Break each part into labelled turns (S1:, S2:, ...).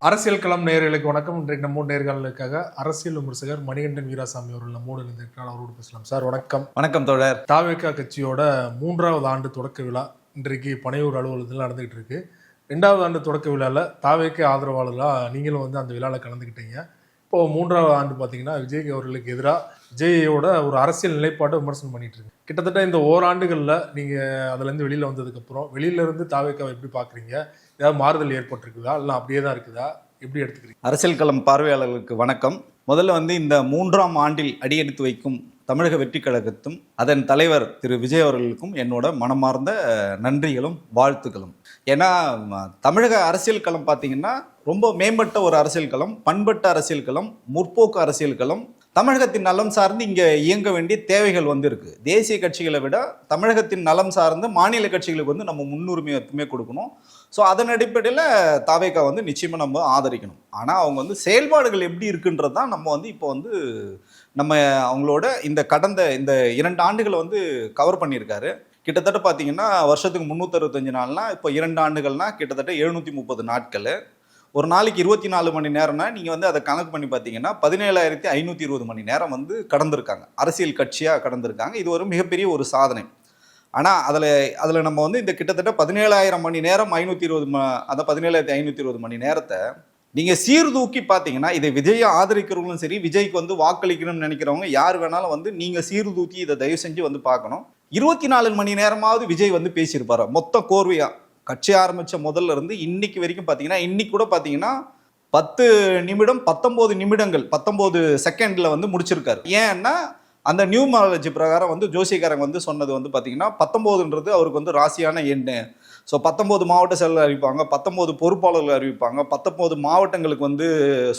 S1: அரசியல் களம் நேயர்களுக்கு வணக்கம். இன்றைக்கு நம்ம நேர்காணலுக்காக அரசியல் விமர்சகர் மணிகண்டன் வீராசாமி அவர்கள் நம்மோடு இருந்திருக்கிறார். அவரோடு பேசலாம். சார் வணக்கம்.
S2: வணக்கம் தோழர்.
S1: தாவேகா கட்சியோட 3வது ஆண்டு தொடக்க விழா இன்றைக்கு பனையூர் அலுவலகத்தில் நடந்துகிட்டு இருக்கு. 2வது ஆண்டு தொடக்க விழாவில் தாவேகா ஆதரவாளர்களாக நீங்களும் வந்து அந்த விழாவில் கலந்துக்கிட்டீங்க. இப்போ 3வது ஆண்டு பார்த்தீங்கன்னா விஜய் அவர்களுக்கு எதிராக விஜயோட ஒரு அரசியல் நிலைப்பாட்டை விமர்சனம் பண்ணிட்டு இருக்கு. கிட்டத்தட்ட இந்த ஓராண்டுகளில் நீங்கள் அதுலேருந்து வெளியில் வந்ததுக்கப்புறம் வெளியிலேருந்து தாவேகாவை எப்படி பார்க்குறீங்க? ஏதாவது மாறுதல் ஏற்பட்டிருக்குதா இல்லை அப்படியே தான் இருக்குதா? எப்படி எடுத்துக்கிறீங்க?
S2: அரசியல் களம் பார்வையாளர்களுக்கு வணக்கம். முதல்ல வந்து இந்த 3ஆம் ஆண்டில் அடியெடுத்து வைக்கும் தமிழக வெற்றி கழகத்தும் அதன் தலைவர் திரு விஜய் அவர்களுக்கும் என்னோட மனமார்ந்த நன்றிகளும் வாழ்த்துக்களும். ஏன்னா தமிழக அரசியல் களம் பார்த்தீங்கன்னா ரொம்ப மேம்பட்ட ஒரு அரசியல் களம், பண்பட்ட அரசியல் களம், முற்போக்கு அரசியல் களம். தமிழகத்தின் நலம் சார்ந்து இங்கே இயங்க வேண்டிய தேவைகள் வந்து இருக்கு. தேசிய கட்சிகளை விட தமிழகத்தின் நலம் சார்ந்து மாநில கட்சிகளுக்கு வந்து நம்ம முன்னுரிமை கொடுக்கணும். ஸோ அதன் அடிப்படையில் தாவேகா வந்து நிச்சயமாக நம்ம ஆதரிக்கணும். ஆனால் அவங்க வந்து செயல்பாடுகள் எப்படி இருக்குன்றது தான் நம்ம வந்து இப்போ வந்து நம்ம அவங்களோட இந்த கடந்த இந்த 2 ஆண்டுகளை வந்து கவர் பண்ணியிருக்காரு. கிட்டத்தட்ட பார்த்தீங்கன்னா வருஷத்துக்கு 365 நாள்னா இப்போ 2 ஆண்டுகள்னா கிட்டத்தட்ட 730 நாட்கள். ஒரு நாளைக்கு 24 மணி நேரம்னா நீங்கள் வந்து அதை கணக்கு பண்ணி பார்த்தீங்கன்னா 17,520 மணி நேரம் வந்து கடந்திருக்காங்க, அரசியல் கட்சியாக கடந்திருக்காங்க. இது ஒரு மிகப்பெரிய ஒரு சாதனை. ஆனால் அதில் நம்ம வந்து இந்த கிட்டத்தட்ட 17,000 மணி நேரம் 17,520 மணி நேரத்தை நீங்கள் சீர்தூக்கி பார்த்தீங்கன்னா இதை விஜயை ஆதரிக்கிறவங்களும் சரி, விஜய்க்கு வந்து வாக்களிக்கணும்னு நினைக்கிறவங்க யார் வேணாலும் வந்து நீங்கள் சீர்தூக்கி இதை தயவு செஞ்சு வந்து பார்க்கணும். 24 மணி நேரமாவது விஜய் வந்து பேசியிருப்பார் மொத்த கோர்வையாக. கட்சி ஆரம்பித்த முதல்ல இருந்து இன்னைக்கு வரைக்கும் பார்த்தீங்கன்னா இன்னைக்கு கூட பார்த்தீங்கன்னா 10 நிமிடம் 19 நிமிடங்கள் 19 செகண்டில் வந்து முடிச்சிருக்காரு. ஏன்னா அந்த நியூமராலஜி பிரகாரம் வந்து ஜோசியக்காரங்க வந்து சொன்னது வந்து பார்த்தீங்கன்னா 19ன்றது அவருக்கு வந்து ராசியான எண்ணு. ஸோ 19 மாவட்ட செயலர் அறிவிப்பாங்க, 19 பொறுப்பாளர்கள் அறிவிப்பாங்க, 19 மாவட்டங்களுக்கு வந்து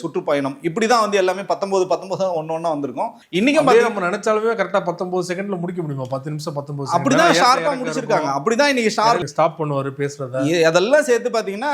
S2: சுற்றுப்பயணம், இப்படி தான் வந்து எல்லாமே 19 ஒன்று வந்திருக்கும். இன்னைக்கு
S1: நம்ம நினைச்சாலுமே கரெக்டாக 19 செகண்ட்ல முடிக்க முடியுமா? 10 நிமிஷம் 19
S2: அப்படிதான் ஷார்ப்பா முடிச்சிருக்காங்க. அப்படிதான் இன்னைக்கு
S1: ஸ்டாப் பண்ணுவாரு பேசுறத.
S2: அதெல்லாம் சேர்த்து பார்த்தீங்கன்னா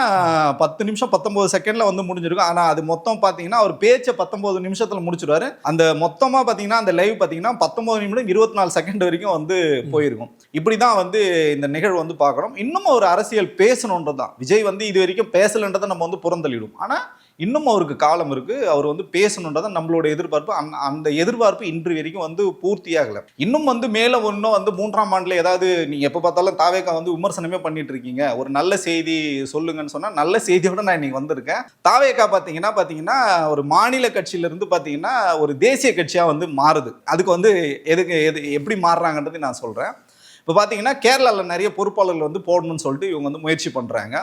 S2: 10 நிமிஷம் 19 செகண்ட்ல வந்து முடிஞ்சிருக்கும். ஆனால் அது மொத்தம் பார்த்தீங்கன்னா அவர் பேச்சை 19 நிமிஷத்துல முடிச்சிருவாரு. அந்த மொத்தமாக பார்த்தீங்கன்னா அந்த லைவ் பார்த்தீங்கன்னா 19 நிமிடம் 24 செகண்ட் வரைக்கும் வந்து போயிருக்கும். இப்படிதான் வந்து இந்த நிகழ்வு வந்து பார்க்கணும். இன்னும் ஒரு அரசியல் பேசணுன்றதான் விஜய் வந்து இது வரைக்கும் பேசலன்றதை நம்ம வந்து புறந்தள்ளிடும். ஆனா இன்னும் அவருக்கு காலம் இருக்கு, அவர் வந்து பேசணுன்றதான் நம்மளோட எதிர்பார்ப்பு. அந்த எதிர்பார்ப்பு இன்று வரைக்கும் வந்து பூர்த்தியாகல. இன்னும் வந்து மேல இன்னும் வந்து 3ஆம் ஆண்டுல ஏதாவது நீங்க எப்ப பார்த்தாலும் தாவேகா வந்து விமர்சனமே பண்ணிட்டு இருக்கீங்க, ஒரு நல்ல செய்தி சொல்லுங்கன்னு சொன்னா நல்ல செய்தியோட நான் இன்னைக்கு வந்திருக்கேன். தாவேகா பாத்தீங்கன்னா ஒரு மாநில கட்சியில இருந்து பாத்தீங்கன்னா ஒரு தேசிய கட்சியா வந்து மாறுது. அதுக்கு வந்து எப்படி மாறுறாங்கன்றது நான் சொல்றேன். இப்போ பார்த்தீங்கன்னா கேரளாவில் நிறைய பொறுப்பாளர்கள் வந்து போடணும்னு சொல்லிட்டு இவங்க வந்து முயற்சி பண்ணுறாங்க.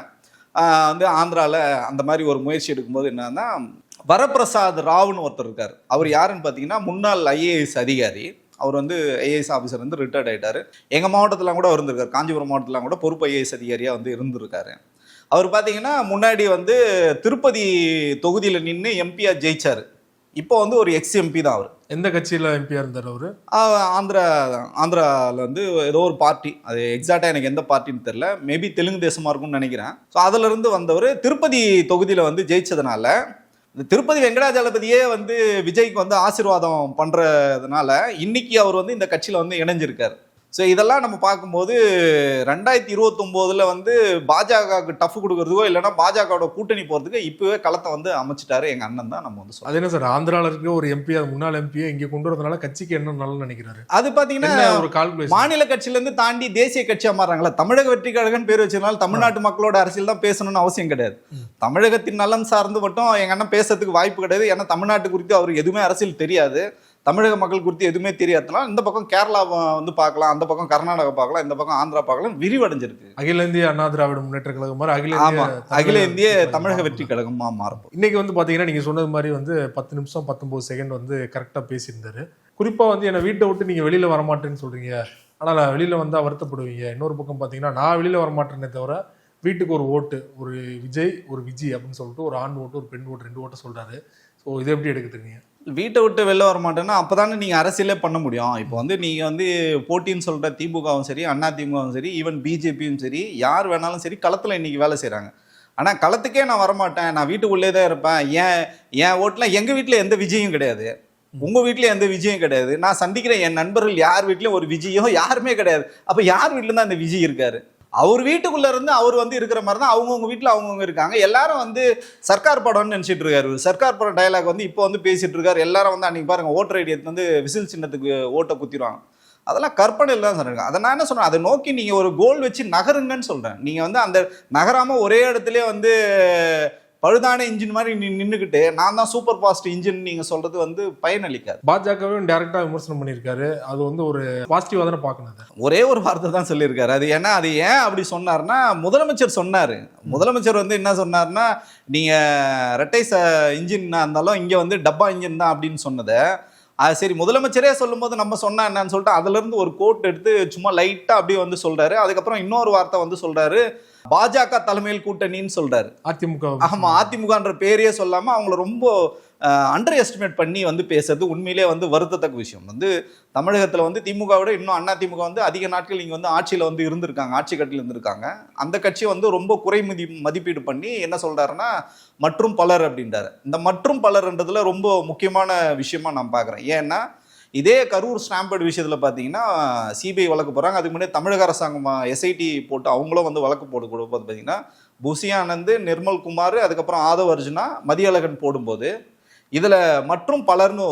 S2: வந்து ஆந்திராவில் அந்த மாதிரி ஒரு முயற்சி எடுக்கும்போது என்னன்னா வரப்பிரசாத் ராவ்னு ஒருத்தர் இருக்கார். அவர் யாருன்னு பார்த்தீங்கன்னா முன்னாள் IAS அதிகாரி. அவர் வந்து IAS ஆஃபீஸர் வந்து ரிட்டையர்ட் ஆகிட்டார். எங்கள் மாவட்டத்தில் கூட இருந்திருக்காரு, காஞ்சிபுரம் மாவட்டத்தில் கூட பொறுப்பு IAS அதிகாரியாக வந்து இருந்திருக்காரு. அவர் பார்த்தீங்கன்னா முன்னாடி வந்து திருப்பதி தொகுதியில் நின்று எம்பியாக ஜெயிச்சார். இப்போ வந்து ஒரு ex-MP தான் அவர்.
S1: எந்த கட்சியில் எம்பியா இருந்தார் அவரு?
S2: ஆந்திராவில் வந்து ஏதோ ஒரு பார்ட்டி, அது எக்ஸாக்டாக எனக்கு எந்த பார்ட்டின்னு தெரியல, மேபி தெலுங்கு தேசமாக இருக்கும்னு நினைக்கிறேன். ஸோ அதிலிருந்து வந்தவர் திருப்பதி தொகுதியில் வந்து ஜெயிச்சதுனால இந்த திருப்பதி வெங்கடாஜலபதியே வந்து விஜய்க்கு வந்து ஆசீர்வாதம் பண்ணுறதுனால இன்னைக்கு அவர் வந்து இந்த கட்சியில் வந்து இணைஞ்சிருக்கார். ஸோ இதெல்லாம் நம்ம பார்க்கும்போது 2029 வந்து பாஜகவுக்கு டஃப் கொடுக்கறதுக்கோ இல்லைன்னா பாஜகவோட கூட்டணி போகிறதுக்கு இப்போவே களத்தை வந்து அமைச்சிட்டாரு எங்கள் அண்ணன் தான் நம்ம வந்து சொல்லுவோம்.
S1: அது என்ன சார், ஆந்திராவில் இருக்க ஒரு எம்பி, முன்னாள் எம்பியை இங்கே கொண்டு வரதுனால கட்சிக்கு என்ன நல்லா நினைக்கிறாரு?
S2: அது பார்த்தீங்கன்னா ஒரு கால்குலேஷன். மாநில கட்சியிலேருந்து தாண்டி தேசிய கட்சியாக மாறுறாங்களா. தமிழக வெற்றி கழகம் பேர் வச்சதுனால தமிழ்நாட்டு மக்களோட அரசியல் தான் பேசணும்னு அவசியம் கிடையாது. தமிழகத்தின் நலம் சார்ந்து மட்டும் எங்கள் அண்ணன் பேசுறதுக்கு வாய்ப்பு கிடையாது. ஏன்னா தமிழ்நாட்டு குறித்து அவருக்கு எதுவுமே அரசியல் தெரியாது, தமிழக மக்கள் குறித்து எதுவுமே தெரியாதுனால இந்த பக்கம் கேரளா வந்து பார்க்கலாம், அந்த பக்கம் கர்நாடகா பார்க்கலாம், இந்த பக்கம் ஆந்திரா பார்க்கலாம், விரிவடைஞ்சிருக்கு.
S1: அகில இந்திய அண்ணா திராவிட முன்னேற்ற கழகம் மாதிரி
S2: அகில இந்திய தமிழக வெற்றி கழகமா மாறும்.
S1: இன்னைக்கு வந்து பாத்தீங்கன்னா நீங்க சொன்னது மாதிரி வந்து 10 நிமிஷம் 19 செகண்ட் வந்து கரெக்டா பேசியிருந்தாரு. குறிப்பா வந்து என்னை வீட்டை விட்டு நீங்க வெளியில வரமாட்டேன்னு சொல்றீங்க, ஆனா நான் வெளியில வந்தா வருத்தப்படுவீங்க. இன்னொரு பக்கம் பாத்தீங்கன்னா நான் வெளியில வரமாட்டேன்னே தவிர வீட்டுக்கு ஒரு ஓட்டு, ஒரு விஜய் ஒரு விஜய் அப்படின்னு சொல்லிட்டு ஒரு ஆண் ஓட்டு ஒரு பெண் ஓட்டு 2 ஓட்டு சொல்றாரு. ஸோ இதை எப்படி எடுக்குறீங்க?
S2: வீட்டை விட்டு வெளில வர மாட்டேன்னா அப்போ தானே நீங்கள் அரசியலே பண்ண முடியும். இப்போ வந்து நீங்கள் வந்து போட்டின்னு சொல்கிற திமுகவும் சரி, அண்ணா திமுகவும் சரி, ஈவன் பிஜேபியும் சரி, யார் வேணாலும் சரி களத்தில் இன்றைக்கி வேலை செய்கிறாங்க. ஆனால் களத்துக்கே நான் வரமாட்டேன், நான் வீட்டுக்குள்ளே தான் இருப்பேன், என் ஓட்டில் எங்கள் வீட்டில் எந்த விஜயும் கிடையாது, உங்கள் வீட்டில் எந்த விஜயம் கிடையாது, நான் சந்திக்கிற என் நண்பர்கள் யார் வீட்லேயும் ஒரு விஜயம் யாருமே கிடையாது. அப்போ யார் வீட்டில் தான் அந்த விஜய் இருக்காரு? அவர் வீட்டுக்குள்ள இருந்து அவர் வந்து இருக்கிற மாதிரி தான் அவங்கவுங்க வீட்டில் அவங்கவுங்க இருக்காங்க. எல்லாரும் வந்து சர்க்கார் படம்னு நினைச்சிட்டு இருக்காரு. சர்க்கார் படம் டயலாக் வந்து இப்போ வந்து பேசிட்டு இருக்காரு. எல்லாரும் வந்து அன்னைக்கு பாருங்க ஓட்டர் ஐடி வந்து விசில் சின்னத்துக்கு ஓட்டை குத்திடுவாங்க. அதெல்லாம் கற்பனையில் தான் சொல்றேன். அதை நான் என்ன சொல்றேன், அதை நோக்கி நீங்க ஒரு கோல் வச்சு நகருங்கன்னு சொல்றேன். நீங்க வந்து அந்த நகராம ஒரே இடத்துல வந்து பழுதான இன்ஜின் மாதிரி நின்றுக்கிட்டு நான் தான் சூப்பர் ஃபாஸ்ட் இன்ஜின் நீங்க சொல்றது வந்து பயனளிக்காது.
S1: பாஜகவையும் டைரக்டா விமர்சனம் பண்ணியிருக்காரு. அது வந்து ஒரு பாசிட்டிவா தானே பார்க்கணும்.
S2: ஒரே ஒரு வார்த்தை தான் சொல்லியிருக்காரு. அது ஏன்னா அது ஏன் அப்படி சொன்னார்னா, முதலமைச்சர் சொன்னாரு. முதலமைச்சர் வந்து என்ன சொன்னார்னா, நீங்க ரெட்டை இன்ஜின் இருந்தாலும் இங்க வந்து டப்பா இன்ஜின் தான் அப்படின்னு சொன்னதை சரி முதலமைச்சரே சொல்லும் போது நம்ம சொன்னா என்னன்னு சொல்லிட்டு அதுல இருந்து ஒரு கோட் எடுத்து சும்மா லைட்டா அப்படியே வந்து சொல்றாரு. அதுக்கப்புறம் இன்னொரு வார்த்தை வந்து சொல்றாரு, பாஜக தலைமையில் கூட்டணின்னு சொல்றாரு.
S1: அதிமுக.
S2: ஆமா, அதிமுகன்ற பேரையே சொல்லாம அவங்கள ரொம்ப அண்டர் எஸ்டிமேட் பண்ணி வந்து பேசுறது உண்மையிலே வந்து வருத்தத்தக்க விஷயம். வந்து தமிழகத்துல வந்து திமுக விட இன்னும் அதிமுக வந்து அதிக நாட்கள் இங்க வந்து ஆட்சியில வந்து இருந்திருக்காங்க, ஆட்சி கட்டில இருந்திருக்காங்க. அந்த கட்சி வந்து ரொம்ப குறை மதிப்பீடு பண்ணி என்ன சொல்றாருன்னா மற்றும் பலர் அப்படின்றாரு. இந்த மற்றும் பலர்ன்றதுல ரொம்ப முக்கியமான விஷயமா நான் பாக்குறேன். ஏன்னா இதே கரூர் ஸ்டாம்பேட் விஷயத்துல பாத்தீங்கன்னா சிபிஐ வழக்கு போறாங்க. அதுக்கு முன்னாடி தமிழக அரசாங்கம் எஸ்ஐடி போட்டு அவங்களும் வந்து வழக்கு போடும்போது பாத்தீங்கன்னா புசி ஆனந்த், நிர்மல் குமார், அதுக்கப்புறம் ஆதவ் அர்ஜுனா, மதியழகன் போடும்போது இதுல மற்றும் பலர்னு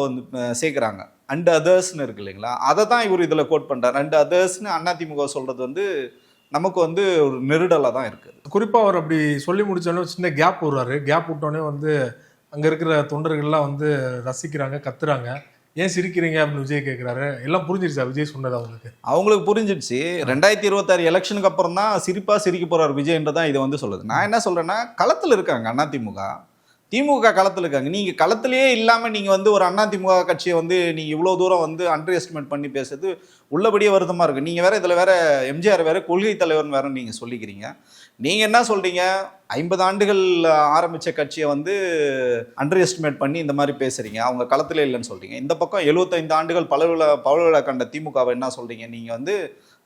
S2: சேர்க்கிறாங்க. அண்ட் அதர்ஸ்னு இருக்கு இல்லைங்களா, அதை தான் இவர் இதுல கோட் பண்றாரு. அண்ட் அதர்ஸ்னு அதிமுக சொல்றது வந்து நமக்கு வந்து ஒரு நெருடலா தான் இருக்கு.
S1: குறிப்பா அவர் அப்படி சொல்லி முடிச்சாலும் சின்ன கேப் விடுறாரு. கேப் விட்டோடனே வந்து அங்க இருக்கிற தொண்டர்கள்லாம் வந்து ரசிக்கிறாங்க, கத்துறாங்க. ஏன் சிரிக்கிறீங்க அப்படின்னு விஜய் கேட்கிறாரு. எல்லாம் புரிஞ்சிருச்சா விஜய் சொன்னது அவங்களுக்கு
S2: புரிஞ்சிடுச்சு. 2026 எலெக்ஷனுக்கு அப்புறம் தான் சிரிக்க போறாரு விஜய்ன்றதான் இதை வந்து சொல்லுது. நான் என்ன சொல்றேன்னா, களத்துல இருக்காங்க அதிமுக, திமுக களத்தில் இருக்காங்க. நீங்க களத்திலேயே இல்லாம நீங்க வந்து ஒரு அதிமுக கட்சியை வந்து நீங்க இவ்வளவு தூரம் வந்து அண்டர் எஸ்டிமேட் பண்ணி பேசுறது உள்ளபடியே வருத்தமா இருக்கு. நீங்க வேற இதுல வேற எம்ஜிஆர் வேற கொள்கை தலைவர் வேற நீங்க சொல்லிக்கிறீங்க. நீங்க என்ன சொல்றீங்க, 50 ஆண்டுகள் ஆரம்பிச்ச கட்சியை வந்து அண்டர் எஸ்டிமேட் பண்ணி இந்த மாதிரி பேசுறீங்க, அவங்க களத்திலே இல்லைன்னு சொல்றீங்க. இந்த பக்கம் 75 ஆண்டுகள் பல கண்ட திமுகவை என்ன சொல்றீங்க, நீங்க வந்து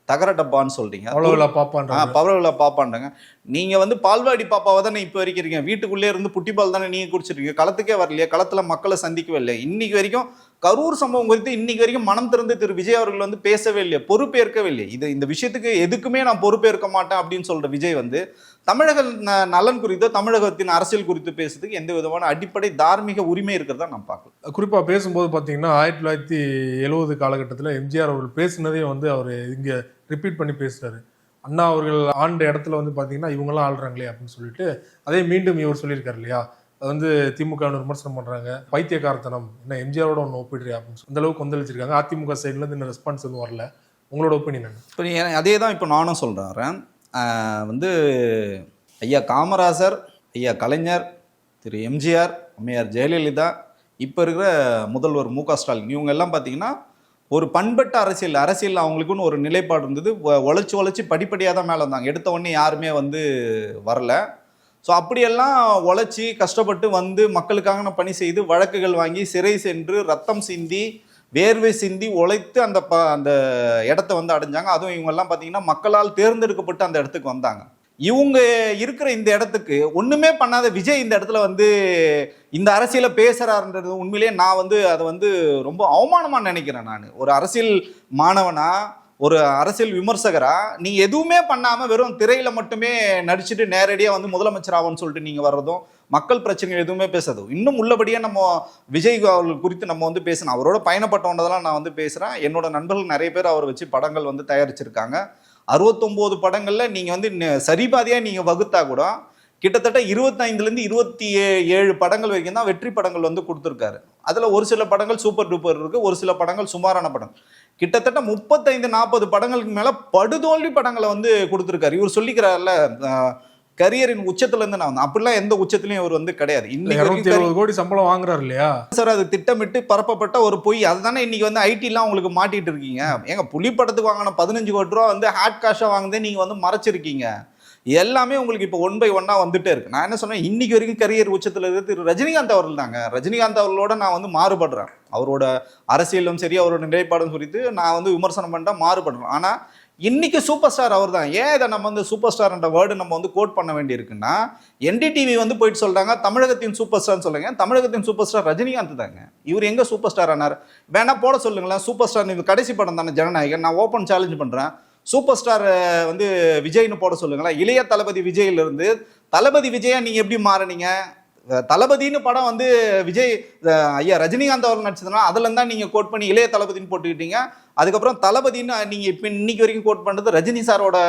S2: தகர டப்பான்னு சொல்றீங்க, பவளவிழா பாப்பான்றாங்க. நீங்க வந்து பால்வாடி பாப்பாவை தானே இப்போ வரைக்கும் இருக்கீங்க. வீட்டுக்குள்ளே இருந்து புட்டிப்பால் தானே நீங்க குடிச்சிருக்கீங்க. களத்துக்கே வரலையே, களத்துல மக்களை சந்திக்கவே இல்லை. இன்னைக்கு வரைக்கும் கரூர் சம்பவம் குறித்து இன்னைக்கு வரைக்கும் மனம் திறந்து திரு விஜய் அவர்கள் வந்து பேசவே இல்லையே, பொறுப்பேற்கவே இல்லை. இந்த விஷயத்துக்கு எதுக்குமே நான் பொறுப்பேற்க மாட்டேன் அப்படின்னு சொல்ற விஜய் வந்து தமிழக நலன் குறித்தோ தமிழகத்தின் அரசியல் குறித்து பேசுறதுக்கு எந்த விதமான அடிப்படை தார்மீக உரிமை இருக்கிறதா நான் பார்க்கல.
S1: குறிப்பா பேசும்போது பாத்தீங்கன்னா 1970 காலகட்டத்தில் எம்ஜிஆர் அவர்கள் பேசுனதே வந்து அவர் இங்க ரிப்பீட் பண்ணி பேசுறாரு. அண்ணா அவர்கள் ஆண்ட இடத்துல வந்து பாத்தீங்கன்னா இவங்கெல்லாம் ஆள்றாங்களே அப்படின்னு சொல்லிட்டு அதே மீண்டும் இவர் சொல்லியிருக்காரு இல்லையா. அது வந்து திமுக விமர்சனம் பண்றாங்க, பைத்தியக்காரத்தனம், என்ன எம்ஜிஆரோட ஒன்று ஒப்பிடுறியா அப்படின்னு அந்த அளவுக்கு கொந்தளிச்சிருக்காங்க. அதிமுக சைட்ல இருந்து இன்னும் ரெஸ்பான்ஸ் எதுவும் வரல. உங்களோட ஒப்பீனியன்?
S2: இப்போ அதே தான் இப்போ நானும் சொல்றேன். வந்து ஐயா காமராஜர், ஐயா கலைஞர், திரு எம்ஜிஆர், அம்மையார் ஜெயலலிதா, இப்போ இருக்கிற முதல்வர் மு.க. ஸ்டாலின், இவங்க எல்லாம் பார்த்தீங்கன்னா ஒரு பண்பட்ட அரசியல் அவங்களுக்குன்னு ஒரு நிலைப்பாடு இருந்தது. உழைச்சி படிப்படியாக தான் மேலே வந்தாங்க. எடுத்த உடனே யாருமே வந்து வரல. ஸோ அப்படியெல்லாம் உழைச்சி கஷ்டப்பட்டு வந்து மக்களுக்காக பணி செய்து வழக்குகள் வாங்கி சிறை சென்று ரத்தம் சிந்தி வேர்வை சிந்தி உழைத்து அந்த இடத்த வந்து அடைஞ்சாங்க. அதுவும் இவங்கெல்லாம் பார்த்தீங்கன்னா மக்களால் தேர்ந்தெடுக்கப்பட்டு அந்த இடத்துக்கு வந்தாங்க. இவங்க இருக்கிற இந்த இடத்துக்கு ஒண்ணுமே பண்ணாத விஜய் இந்த இடத்துல வந்து இந்த அரசியல பேசுறாருன்றது உண்மையிலேயே நான் வந்து அதை வந்து ரொம்ப அவமானமா நினைக்கிறேன். நான் ஒரு அரசியல் மாணவனா, ஒரு அரசியல் விமர்சகரா, நீங்க எதுவுமே பண்ணாம வெறும் திரையில மட்டுமே நடிச்சுட்டு நேரடியா வந்து முதலமைச்சர் ஆகும்னு சொல்லிட்டு நீங்க வர்றதும், மக்கள் பிரச்சனைகள் எதுவுமே பேசாது. இன்னும் உள்ளபடியா நம்ம விஜய் அவர்கள் குறித்து நம்ம வந்து பேசணும். அவரோட பயணப்பட்டவன்றதெல்லாம் நான் வந்து பேசுறேன். என்னோட நண்பர்கள் நிறைய பேர் அவரை வச்சு படங்கள் வந்து தயாரிச்சிருக்காங்க. 69 படங்கள்ல நீங்க வந்து சரிபாதியா நீங்க வகுத்தா கூட கிட்டத்தட்ட 25லேருந்து 27 படங்கள் வரைக்கும் தான் வெற்றி படங்கள் வந்து கொடுத்துருக்காரு. அதுல ஒரு சில படங்கள் சூப்பர் டூப்பர் இருக்கு, ஒரு சில படங்கள் சுமாரான படம். கிட்டத்தட்ட 35-40 படங்களுக்கு மேல படுதோல்வி படங்களை வந்து கொடுத்துருக்காரு. இவர் சொல்லிக்கிறாருல கரியரின் உச்சத்துல இருந்து நான் வந்து அப்படிலாம் எந்த உச்சத்திலையும் இவர் வந்து கிடையாது. இன்னைக்கு
S1: 270 கோடி சம்பளம் வாங்குறாரு இல்லையா
S2: சார். அது திட்டமிட்டு பரப்பப்பட்ட ஒரு பொய். அதுதானே இன்னைக்கு வந்து ஐடி எல்லாம் உங்களுக்கு மாட்டிட்டு இருக்கீங்க. ஏங்க புலி படத்துக்கு வாங்கின 15 கோடி ரூபா வந்து ஹேட் காஷா வாங்குதே நீங்க வந்து மறைச்சிருக்கீங்க. எல்லாமே உங்களுக்கு இப்போ 1 by 1 வந்துட்டே இருக்கு. நான் என்ன சொன்னேன், இன்னைக்கு வரைக்கும் கரியர் உச்சத்துல இருக்கு திரு ரஜினிகாந்த் அவர்கள் தாங்க. ரஜினிகாந்த் அவர்களோட நான் வந்து மாறுபடுறேன். அவரோட அரசியலும் சரி, அவரோட நிலைப்பாடும் குறித்து நான் வந்து விமர்சனம் பண்ணிட்டா மாறுபடுறேன். ஆனா இன்னைக்கு சூப்பர் ஸ்டார் அவர் தான். ஏன் இதை நம்ம வந்து சூப்பர் ஸ்டார்ன்ற வேர்டு நம்ம வந்து கோட் பண்ண வேண்டி இருக்குன்னா, NDTV வந்து போயிட்டு சொல்றாங்க தமிழகத்தின் சூப்பர் ஸ்டார்னு சொல்லுங்க. தமிழகத்தின் சூப்பர் ஸ்டார் ரஜினிகாந்த் தாங்க. இவர் எங்க சூப்பர் ஸ்டார் ஆனார்? வேணா போட சொல்லுங்களேன். சூப்பர் ஸ்டார் இது கடைசி படம் தானே ஜனநாயகன். நான் ஓப்பன் சேலஞ்ச் பண்றேன். சூப்பர் ஸ்டார் வந்து விஜய்னு போட சொல்லுங்களேன். இளைய தளபதி விஜயிலிருந்து தளபதி விஜயா நீங்க எப்படி மாறினீங்க? தளபதினு படம் வந்து விஜய் ஐயா ரஜினிகாந்த் அவர்கள் நடிச்சதுனா அதுல இருந்தா நீங்க கோட் பண்ணி இளைய தளபதினு போட்டுக்கிட்டீங்க. அதுக்கப்புறம் தளபதினு நீங்க இப்ப இன்னைக்கு வரைக்கும் கோட் பண்றது ரஜினி சாரோட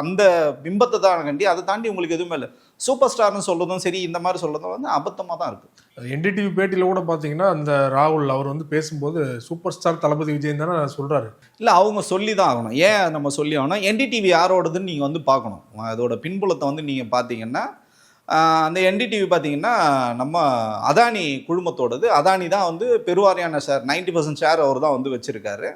S2: அந்த பிம்பத்தை தான் கண்டி. அதை தாண்டி உங்களுக்கு எதுவுமே இல்லை. சூப்பர் ஸ்டார்னு சொல்றதும் சரி, இந்த மாதிரி சொல்றதும் வந்து அபத்தமா தான் இருக்கு.
S1: என்டிடிவி பேட்டியில கூட பாத்தீங்கன்னா அந்த ராகுல் அவர் வந்து பேசும்போது சூப்பர் ஸ்டார் தளபதி விஜய் தானே சொல்றாரு.
S2: இல்ல அவங்க சொல்லி தான் ஆகணும். ஏன் நம்ம சொல்லி ஆகணும்? என்டிடிவி யாரோடதுன்னு நீங்க வந்து பார்க்கணும். அதோட பின்புலத்தை வந்து நீங்க பாத்தீங்கன்னா அந்த என்டிடிவி பார்த்தீங்கன்னா நம்ம அதானி குழுமத்தோடது. அதானி தான் வந்து பெருவாரியான ஷேர் 90% ஷேர் அவர் தான் வந்து வச்சிருக்காரு.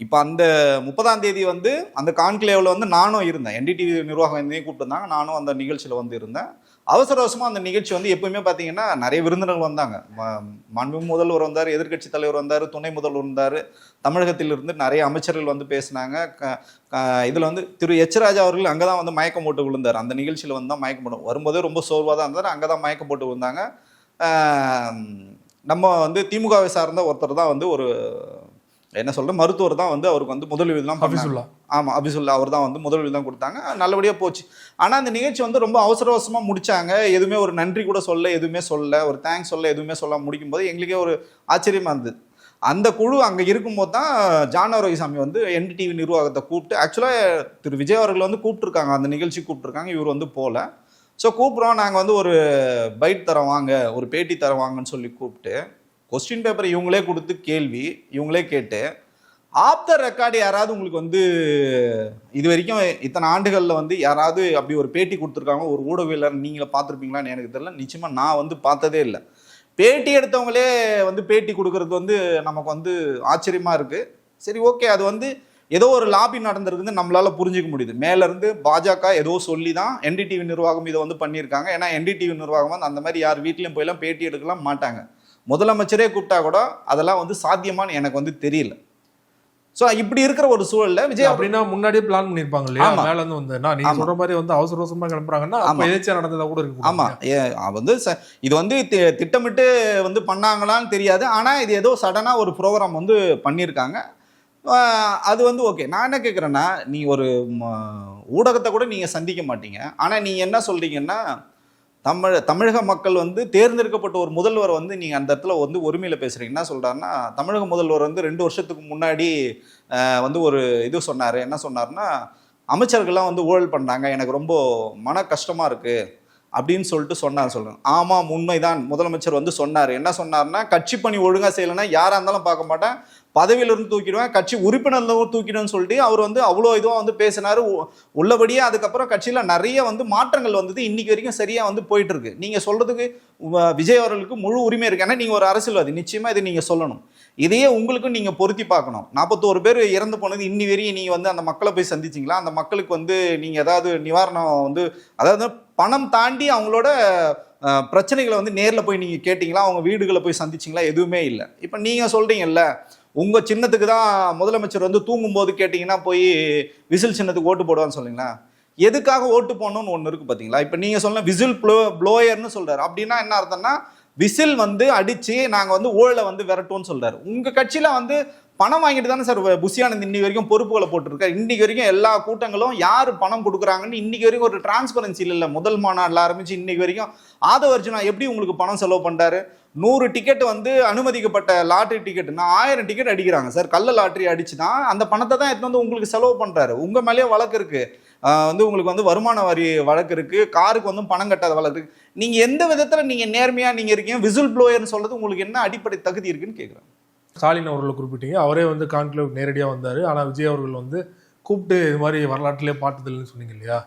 S2: இப்போ அந்த 30ஆம் தேதி வந்து அந்த கான்க்ளேவில் வந்து நானும் இருந்தேன். என்டிடிவி நிர்வாகம் என்னையும் கூப்பிட்டுருந்தாங்க. நானும் அந்த நிகழ்ச்சியில் வந்து இருந்தேன். அவசர அவசரமாக அந்த நிகழ்ச்சி வந்து எப்பவுமே பார்த்தீங்கன்னா நிறைய விருந்தினர்கள் வந்தாங்க. மாண்பு முதல்வர் வந்தார், எதிர்க்கட்சி தலைவர் வந்தார், துணை முதல்வர் வந்தார், தமிழகத்திலிருந்து நிறைய அமைச்சர்கள் வந்து பேசினாங்க. இதில் வந்து திரு எச் ராஜா அவர்கள் அங்கே தான் வந்து மயக்கம் போட்டு விழுந்தார். அந்த நிகழ்ச்சியில் வந்து தான் மயக்கம் போட்டு வரும்போதே ரொம்ப சோர்வாக தான் இருந்தார். அங்கே தான் மயக்கம் போட்டு விழுந்தாங்க. நம்ம வந்து திமுகவை சார்ந்த ஒருத்தர் தான் வந்து ஒரு என்ன சொல்கிறேன் மருத்துவர் தான் வந்து அவருக்கு வந்து முதலுதவி தான்
S1: அபிசுல்லா.
S2: ஆமாம், அபிசுல்லா அவர் தான் வந்து முதலுதவி தான் கொடுத்தாங்க. நல்லபடியாக போச்சு. ஆனால் அந்த நிகழ்ச்சி வந்து ரொம்ப அவசர அவசரமாக முடிச்சாங்க. எதுவுமே ஒரு நன்றி கூட சொல்ல, எதுவுமே சொல்ல, ஒரு தேங்க்ஸ் சொல்ல, எதுவுமே சொல்ல முடிக்கும்போது எங்களுக்கே ஒரு ஆச்சரியமாக இருந்தது. அந்த குழு அங்கே இருக்கும்போது தான் ஜான் ஆரோக்கியசாமி வந்து என்டிடிவி நிர்வாகத்தை கூப்பிட்டு, ஆக்சுவலாக திரு விஜய் அவர்கள் வந்து கூப்பிட்டுருக்காங்க, அந்த நிகழ்ச்சி கூப்பிட்டுருக்காங்க. இவர் வந்து போகல. ஸோ கூப்பிட்றோம், நாங்கள் வந்து ஒரு பைட் தரோம் வாங்க, ஒரு பேட்டி தரோம் வாங்கன்னு சொல்லி கூப்பிட்டு கொஸ்டின் பேப்பர் இவங்களே கொடுத்து கேள்வி இவங்களே கேட்டு ஆஃப் த ரெக்கார்டு யாராவது உங்களுக்கு வந்து இது வரைக்கும் இத்தனை ஆண்டுகளில் வந்து யாராவது அப்படி ஒரு பேட்டி கொடுத்துருக்காங்க ஒரு ஊடகவியலாளர் நீங்களே பார்த்துருப்பீங்களான்னு எனக்கு தெரியல. நிச்சயமாக நான் வந்து பார்த்ததே இல்லை. பேட்டி எடுத்தவங்களே வந்து பேட்டி கொடுக்கறது வந்து நமக்கு வந்து ஆச்சரியமாக இருக்குது. சரி, ஓகே, அது வந்து ஏதோ ஒரு லாபி நடந்திருக்குன்னு நம்மளால புரிஞ்சிக்க முடியுது. மேலேருந்து பாஜக ஏதோ சொல்லி தான் என்டிடிவி நிர்வாகம் இதை வந்து பண்ணியிருக்காங்க. ஏன்னா என்டிடிவி நிர்வாகம் வந்து அந்த மாதிரி யார் வீட்லையும் போயெல்லாம் பேட்டி எடுக்கலாம் மாட்டாங்க. முதலமைச்சரே கூப்பிட்டா கூட அதெல்லாம் வந்து சாத்தியமானு எனக்கு வந்து தெரியல. ஸோ இப்படி இருக்கிற ஒரு சூழல்ல விஜய்
S1: அப்படின்னா முன்னாடியே பிளான் பண்ணியிருப்பாங்க இல்லையா? மேல இருந்து வந்து நீங்க சொல்ற மாதிரி வந்து அவசர அவசரமா கிளம்புறாங்கன்னா எதாச்சும் நடந்ததா கூட இருக்கு.
S2: ஆமா, வந்து இது வந்து திட்டமிட்டு வந்து பண்ணாங்களான்னு தெரியாது. ஆனா இது ஏதோ சடனா ஒரு ப்ரோக்ராம் வந்து பண்ணியிருக்காங்க. அது வந்து ஓகே. நான் என்ன கேட்குறேன்னா, நீ ஒரு ஊடகத்தை கூட நீங்க சந்திக்க மாட்டீங்க. ஆனா நீங்க என்ன சொல்றீங்கன்னா, தமிழக மக்கள் வந்து தேர்ந்தெடுக்கப்பட்ட ஒரு முதல்வர் வந்து நீங்கள் அந்த இடத்துல வந்து ஒருமையில் பேசுகிறீங்க. என்ன சொல்கிறாருன்னா, தமிழக முதல்வர் வந்து 2 வருஷத்துக்கு முன்னாடி வந்து ஒரு இது சொன்னார். என்ன சொன்னார்னா, அமைச்சர்கள்லாம் வந்து ஊழல் பண்ணாங்க, எனக்கு ரொம்ப மன கஷ்டமாக இருக்குது அப்படின்னு சொல்லிட்டு சொல்கிறேன். ஆமாம், உண்மைதான். முதலமைச்சர் வந்து சொன்னார். என்ன சொன்னார்னா, கட்சி பணி ஒழுங்காக செய்யலைன்னா யாராக இருந்தாலும் பார்க்க மாட்டேன், பதவியிலிருந்து தூக்கிடுவேன், கட்சி உறுப்பினர்லேருந்து தூக்கிடுவேன்னு சொல்லிட்டு அவர் வந்து அவ்வளோ இதுவாக வந்து பேசினார். உள்ளபடியே அதுக்கப்புறம் கட்சியில் நிறைய வந்து மாற்றங்கள் வந்தது. இன்னைக்கு வரைக்கும் சரியாக வந்து போயிட்டு இருக்கு. நீங்கள் சொல்கிறதுக்கு விஜய் அவர்களுக்கு முழு உரிமை இருக்கு. ஏன்னா நீங்கள் ஒரு அரசியல்வாதி, நிச்சயமாக இதை நீங்கள் சொல்லணும். இதையே உங்களுக்கும் நீங்கள் பொருத்தி பார்க்கணும். 41 பேர் இறந்து போனது இன்னி வரையும் நீங்கள் வந்து அந்த மக்களை போய் சந்திச்சிங்களா? அந்த மக்களுக்கு வந்து நீங்கள் ஏதாவது நிவாரணம் வந்து, அதாவது பணம் தாண்டி அவங்களோட பிரச்சனைகளை வந்து நேரில் போய் நீங்கள் கேட்டிங்களா? அவங்க வீடுகளை போய் சந்திச்சிங்களா? எதுவுமே இல்லை. இப்போ நீங்கள் சொல்கிறீங்கல்ல, உங்கள் சின்னத்துக்கு தான் முதலமைச்சர் வந்து தூங்கும்போது கேட்டிங்கன்னா போய் விசில் சின்னத்துக்கு ஓட்டு போடுவான்னு சொல்லிங்களா? எதுக்காக ஓட்டு போடணும்னு ஒன்று இருக்குது பார்த்தீங்களா? இப்போ நீங்கள் சொல்ல விசில் ப்ளோயர்னு சொல்கிறார். அப்படின்னா என்ன அர்த்தம்னா, விசில் வந்து அடித்து நாங்கள் வந்து ஊழலை வந்து விரட்டுவோன்னு சொல்கிறார். உங்கள் கட்சியில் வந்து பணம் வாங்கிட்டு தானே சார் புஷியானந்த் இன்னி வரைக்கும் பொறுப்புகளை போட்டுருக்காரு. இன்னைக்கு வரைக்கும் எல்லா கூட்டங்களும் யார் பணம் கொடுக்குறாங்கன்னு இன்னைக்கு வரைக்கும் ஒரு டிரான்ஸ்பரன்சி இல்லை. முதல் மாநாட்டில் ஆரம்பிச்சு இன்னைக்கு வரைக்கும் ஆதவ அர்ஜுனா எப்படி உங்களுக்கு பணம் செலவு பண்ணுறாரு? 100 டிக்கெட் வந்து அனுமதிக்கப்பட்ட லாட்ரி டிக்கெட்னா 1000 டிக்கெட் அடிக்கிறாங்க சார். கள்ள லாட்ரி அடிச்சு தான் அந்த பணத்தை தான் எடுத்து வந்து உங்களுக்கு செலவு பண்ணுறாரு. உங்கள் மேலேயே வழக்கு இருக்குது, வந்து உங்களுக்கு வந்து வருமான வரி வழக்கு இருக்குது, காருக்கு வந்து பணம் கட்டாத வழக்கு இருக்குது. நீங்கள் எந்த விதத்தில் நீங்கள் நேர்மையாக நீங்கள் இருக்கீங்க? விசில் ப்ளோயர்னு சொல்கிறது உங்களுக்கு என்ன அடிப்படை தகுதி இருக்குன்னு கேட்குறேன்.
S1: ஸ்டாலின் அவர்களை குறிப்பிட்டீங்க, அவரே வந்து கான்க்ளேவ் நேரடியாக வந்தார். ஆனால் விஜய் அவர்கள் வந்து கூப்பிட்டு இது மாதிரி வரலாற்றிலே பார்த்ததில்லைன்னு சொன்னீங்க இல்லையா?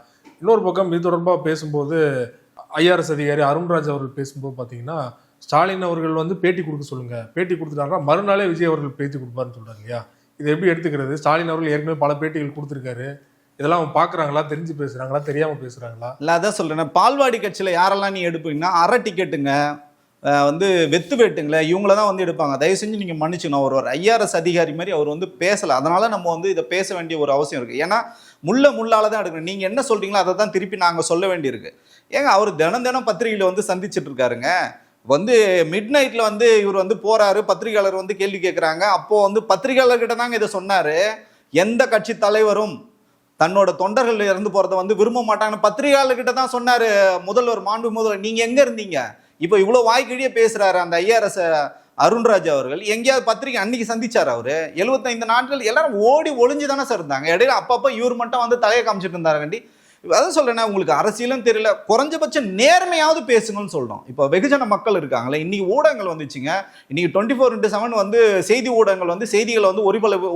S1: இன்னொரு பக்கம் இது தொடர்பாக பேசும்போது ஐஆர்எஸ் அதிகாரி அருண்ராஜ் அவர்கள் பேசும்போது பார்த்தீங்கன்னா, ஸ்டாலின் அவர்கள் வந்து பேட்டி கொடுக்க சொல்லுங்க, பேட்டி கொடுத்துட்டாருன்னா மறுநாளே விஜய் அவர்கள் பேட்டி கொடுப்பாருன்னு சொல்றாங்க இல்லையா? இதை எப்படி எடுத்துக்கிறது? ஸ்டாலின் அவர்கள் ஏற்கனவே பல பேட்டிகள் கொடுத்துருக்காரு. இதெல்லாம் அவங்க பார்க்குறாங்களா, தெரிஞ்சு பேசுகிறாங்களா, தெரியாமல் பேசுகிறாங்களா?
S2: இல்லை, அதான் சொல்கிறேன். பால்வாடி கட்சியில் யாரெல்லாம் நீ எடுப்பீங்கன்னா அரை டிக்கெட்டுங்க, வந்து வெத்து வேட்டுங்களே, இவங்கள தான் வந்து எடுப்பாங்க. தயவு செஞ்சு நீங்கள் மன்னிச்சுக்கணும். ஒரு ஐஆர்எஸ் அதிகாரி மாதிரி அவர் வந்து பேசலை. அதனால நம்ம வந்து இதை பேச வேண்டிய ஒரு அவசியம் இருக்குது. ஏன்னா முள்ளால தான் எடுக்கணும். நீங்கள் என்ன சொல்கிறீங்களோ அதை தான் திருப்பி நாங்கள் சொல்ல வேண்டியிருக்கு. ஏங்க, அவர் தினம் பத்திரிகையில் வந்து சந்திச்சுட்டு இருக்காருங்க. வந்து மிட் நைட்டில் வந்து இவர் வந்து போகிறாரு, பத்திரிகையாளர் வந்து கேள்வி கேட்குறாங்க. அப்போது வந்து பத்திரிகையாளர்கிட்ட தாங்க இதை சொன்னார். எந்த கட்சி தலைவரும் தன்னோட தொண்டர்கள் இறந்து போறதை வந்து விரும்ப மாட்டாங்கன்னு பத்திரிகையாளர்கிட்ட தான் சொன்னாரு முதல்வர், மாண்பு முதல்வர். நீங்க எங்க இருந்தீங்க? இப்போ இவ்வளவு வாய்க்கிழியே பேசுறாரு அந்த ஐஆர்எஸ் அருண்ராஜ் அவர்கள். எங்கேயாவது பத்திரிகை அன்னைக்கு சந்திச்சார் அவரு? 75 நாட்கள் எல்லாரும் ஓடி ஒளிஞ்சு தானே சார் இருந்தாங்க. இடையில அப்பப்ப இவர் மட்டும் வந்து தலையை காமிச்சிட்டு இருந்தாரு கண்டி. அதான் சொல்றேன், உங்களுக்கு அரசியலும் தெரியல, குறைஞ்சபட்ச நேர்மையாவது பேசுங்கன்னு சொல்றோம். இப்போ வெகுஜன மக்கள் இருக்காங்களே, இன்னைக்கு ஊடகங்கள் வந்துச்சுங்க. இன்னைக்கு 24/7 வந்து செய்தி ஊடகங்கள் வந்து செய்திகளை வந்து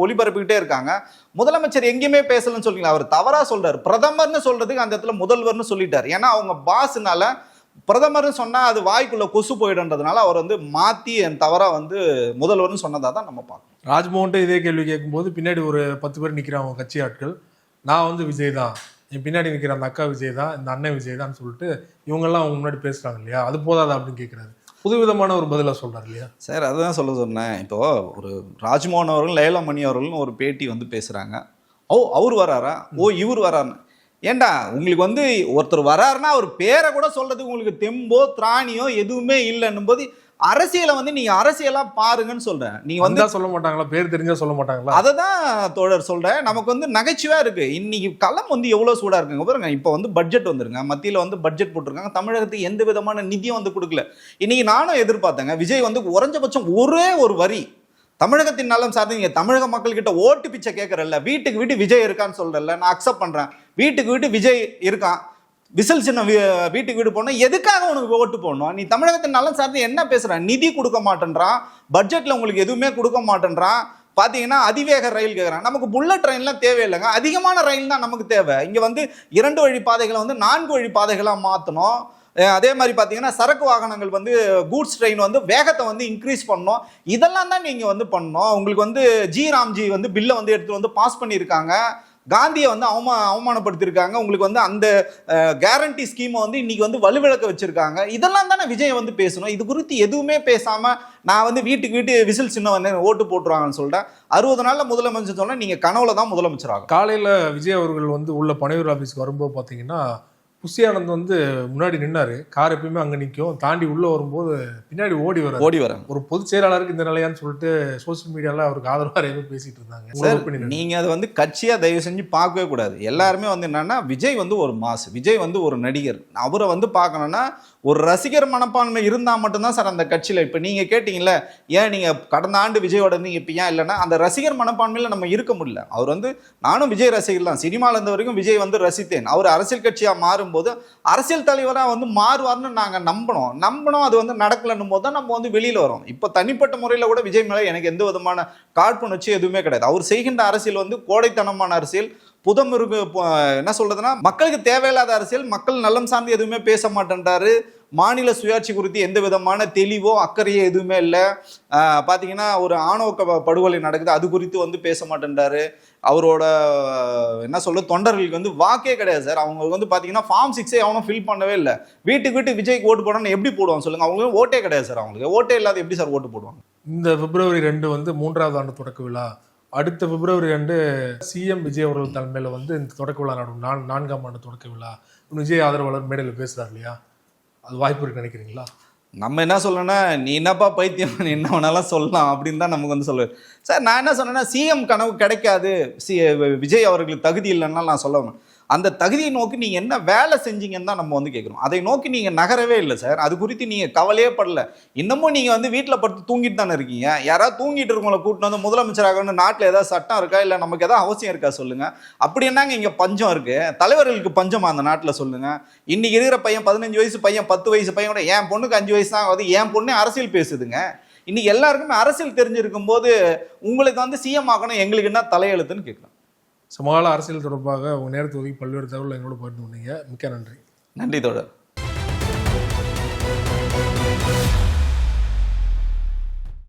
S2: ஒளிபரப்பிக்கிட்டே இருக்காங்க. முதலமைச்சர் எங்கேயுமே பேசலன்னு சொல்றீங்களா? அவர் தவறா சொல்றாரு. பிரதமர்னு சொல்றதுக்கு அந்த இடத்துல முதல்வர்னு சொல்லிட்டாரு. ஏன்னா அவங்க பாஸ்னால பிரதமர்னு சொன்னா அது வாய்க்குள்ள கொசு போயிடுன்றதுனால அவர் வந்து மாத்தி தவறா வந்து முதல்வர்னு சொன்னதா தான் நம்ம பார்க்கணும்.
S1: ராஜ்மோகன்ட்ட இதே கேள்வி கேட்கும்போது பின்னாடி ஒரு 10 பேர் நிற்கிறாங்க கட்சி ஆட்கள். நான் வந்து விஜய் தான், என் பின்னாடி நிற்கிற அந்த அக்கா விஜய் தான், இந்த அண்ணன் விஜய் தான் சொல்லிட்டு இவங்கெல்லாம் அவங்க முன்னாடி பேசுறாங்க இல்லையா, அது போதாதா அப்படின்னு கேட்குறாரு. புதுவிதமான ஒரு பதிலாக சொல்றாரு இல்லையா
S2: சார்? அதுதான் சொல்ல சொன்னேன். இப்போ ஒரு ராஜ்மோகன் அவர்கள் லைலாமணி அவர்களும் ஒரு பேட்டி வந்து பேசுறாங்க. அவர் வராரா, இவர் வராருன்னு. ஏண்டா உங்களுக்கு வந்து ஒருத்தர் வராருன்னா அவர் பேரை கூட சொல்றதுக்கு உங்களுக்கு தெம்போ திராணியோ எதுவுமே இல்லைன்னும் போது அரசியலை வந்து நீங்க அரசியலா பாருங்கன்னு சொல்றேன். நீங்க வந்து
S1: சொல்ல மாட்டாங்களா? பேர் தெரிஞ்சா சொல்ல மாட்டாங்களா?
S2: அதை தான் தோழர் சொல்றேன். நமக்கு வந்து நகைச்சுவா இருக்கு. இன்னைக்கு களம் வந்து எவ்வளவு சூடா இருக்குங்க பாருங்க. இப்போ வந்து பட்ஜெட் வந்துருங்க, மத்தியில வந்து பட்ஜெட் போட்டிருக்காங்க. தமிழகத்துக்கு எந்த விதமான நிதியும் வந்து கொடுக்கல. இன்னைக்கு நானும் எதிர்பார்த்தேங்க, விஜய் வந்து குறைஞ்சபட்சம் ஒரே ஒரு வரி தமிழகத்தின் நலம் சார்ந்து நீங்க தமிழக மக்கள் கிட்ட ஓட்டு பிச்சை கேட்கறல்ல, வீட்டுக்கு வீட்டு விஜய் இருக்கான்னு சொல்றல, நான் அக்செப்ட் பண்றேன். வீட்டுக்கு வீட்டு விஜய் இருக்கான், விசில் சின்ன வீட்டுக்கு வீடு போடணும், எதுக்காக உனக்கு ஓட்டு போடணும்? நீ தமிழகத்தின் நலம் சார்ந்து என்ன பேசுற? நிதி கொடுக்க மாட்டேன்றான், பட்ஜெட்ல உங்களுக்கு எதுவுமே கொடுக்க மாட்டேன்றான். பாத்தீங்கன்னா அதிவேக ரயில் கேட்கறான். நமக்கு புல்லட் ட்ரெயின்லாம் தேவையில்லைங்க, அதிகமான ரயில் தான் நமக்கு தேவை. இங்க வந்து 2 வழி பாதைகளை வந்து 4 வழி பாதைகளா மாற்றணும். அதே மாதிரி பார்த்தீங்கன்னா சரக்கு வாகனங்கள் வந்து கூட்ஸ் ட்ரெயின் வந்து வேகத்தை வந்து இன்க்ரீஸ் பண்ணணும். இதெல்லாம் தான் நீங்கள் வந்து பண்ணணும். உங்களுக்கு வந்து ராம்ஜி வந்து பில்லை வந்து எடுத்துகிட்டு வந்து பாஸ் பண்ணியிருக்காங்க. காந்தியை வந்து அவமானப்படுத்தியிருக்காங்க. உங்களுக்கு வந்து அந்த கேரண்டி ஸ்கீமை வந்து இன்னைக்கு வந்து வலுவிழக்க வச்சிருக்காங்க. இதெல்லாம் தானே விஜய் வந்து பேசணும். இது குறித்து எதுவுமே பேசாமல் நான் வந்து வீட்டுக்கு வீட்டு விசில் சின்ன வந்து ஓட்டு போட்டுருவாங்கன்னு சொல்லிட்டேன். 60 நாளில் முதலமைச்சர் சொன்னால் நீங்கள் கனவுல தான் முதலமைச்சர் ஆகும்.
S1: காலையில் விஜய் அவர்கள் வந்து உள்ள பனையூர் ஆஃபீஸ்க்கு வரும்போது பார்த்தீங்கன்னா புஷி ஆனந்த் வந்து முன்னாடி நின்னாரு. கார் எப்பயுமே அங்கே நிற்கும். தாண்டி உள்ள வரும்போது பின்னாடி ஓடி வர ஒரு பொதுச் செயலாளருக்கு இந்த நிலையான்னு சொல்லிட்டு சோசியல் மீடியாவில் அவருக்கு ஆதரவாக நிறைய பேர் பேசிட்டு இருந்தாங்க.
S2: நீங்கள் அதை வந்து கட்சியாக தயவு செஞ்சு பார்க்கவே கூடாது. எல்லாருமே வந்து என்னன்னா, விஜய் வந்து ஒரு மாஸ், விஜய் வந்து ஒரு நடிகர். அவரை வந்து பார்க்கணும்னா ஒரு ரசிகர் மனப்பான்மை இருந்தால் மட்டும்தான் சார் அந்த கட்சியில். இப்போ நீங்கள் கேட்டிங்கல்ல, ஏன் நீங்கள் கடந்த ஆண்டு விஜயோட இருந்தீங்க, இப்போ ஏன் இல்லைன்னா அந்த ரசிகர் மனப்பான்மையில் நம்ம இருக்க முடியல. அவர் வந்து நானும் விஜய் ரசிகர் தான், சினிமாவில் இருந்த வரைக்கும் விஜய் வந்து ரசித்தேன். அவர் அரசியல் கட்சியாக மாறும்போது அரசியல் தலைவராக வந்து மாறுவார்னு நாங்கள் நம்பணும். அது வந்து நடக்கலன்னும் போது தான் நம்ம வந்து வெளியில் வரோம். இப்போ தனிப்பட்ட முறையில் கூட விஜய் மேலே எனக்கு எந்த விதமான காழ்ப்புணர்ச்சி எதுவுமே கிடையாது. அவர் செய்கின்ற அரசியல் வந்து கோடைத்தனமான அரசியல், புதமிருக்கு என்ன சொல்றதுன்னா மக்களுக்கு தேவையில்லாத அரசியல், மக்கள் நலம் சார்ந்து எதுவுமே பேச மாட்டேன்றாரு. மாநில சுயாட்சி குறித்து எந்த விதமான தெளிவோ அக்கறையோ எதுவுமே இல்லை. பார்த்தீங்கன்னா ஒரு ஆணவ படுகொலை நடக்குது, அது குறித்து வந்து பேச மாட்டேன்றாரு. அவரோட என்ன சொல்றது, தொண்டர்களுக்கு வந்து வாக்கே கிடையாது சார். அவங்களுக்கு வந்து பார்த்தீங்கன்னா ஃபார்ம் 6 அவனும் ஃபில் பண்ணவே இல்லை. வீட்டுக்கு வீட்டு விஜய்க்கு ஓட்டு போடணும்னு எப்படி போடுவாங்க சொல்லுங்க? அவங்களுக்கு ஓட்டே கிடையாது சார். அவங்களுக்கு ஓட்டே இல்லாத எப்படி சார் ஓட்டு போடுவாங்க?
S1: இந்த February 2 வந்து 3வது ஆண்டு தொடக்க விழா. அடுத்த February 2 சிஎம் விஜய் அவர்கள் தலைமையில் வந்து இந்த தொடக்க விழா நடும். 4ஆம் ஆண்டு தொடக்க விழா. விஜய் ஆதரவாளர் மேடையில் பேசுறாரு இல்லையா, அது வாய்ப்பு இருக்கு நினைக்கிறீங்களா?
S2: நம்ம என்ன சொல்லணும்னா, நீ என்னப்பா பைத்தியம், நீ என்ன வேணாலும் சொல்லலாம் அப்படின்னு தான் நமக்கு வந்து சொல்லுவேன் சார். நான் என்ன சொன்னேன்னா, சிஎம் கனவு கிடைக்காது, விஜய் அவர்களுக்கு தகுதி இல்லைன்னா நான் சொல்லணும். அந்த தகுதியை நோக்கி நீங்கள் என்ன வேலை செஞ்சீங்கன்னு தான் நம்ம வந்து கேட்குறோம். அதை நோக்கி நீங்கள் நகரவே இல்லை சார். அது குறித்து நீங்கள் கவலையே படல. இன்னமும் நீங்கள் வந்து வீட்டில் படுத்து தூங்கிட்டு தானே இருக்கீங்க. யாராவது தூங்கிட்டு இருக்கவங்களை கூட்டிட்டு வந்து முதலமைச்சராகணும், நாட்டில் ஏதாவது சட்டம் இருக்கா, இல்லை நமக்கு ஏதாவது அவசியம் இருக்கா சொல்லுங்கள்? அப்படி என்னங்க இங்கே பஞ்சம் இருக்குது? தலைவர்களுக்கு பஞ்சமா அந்த நாட்டில் சொல்லுங்கள்? இன்னைக்கு இருக்கிற பையன் 15 வயசு பையன், 10 வயசு பையன் கூட, என் பொண்ணுக்கு 5 வயசு தான் ஆகுது, என் பொண்ணே அரசியல் பேசுதுங்க. இன்னைக்கு எல்லாருக்குமே அரசியல் தெரிஞ்சிருக்கும் போது உங்களுக்கு வந்து சிஎம் ஆகணும், எங்களுக்கு என்ன தலையெழுத்துன்னு கேட்குறேன்.
S1: சமகால அரசியல் தொடர்பாக உங்கள் நேரத்தை ஒதுக்கி பல்வேறு தகவல் எங்களோட பகிர்ந்து கொண்டீங்க. மிக்க நன்றி.
S2: நன்றி தோழர்.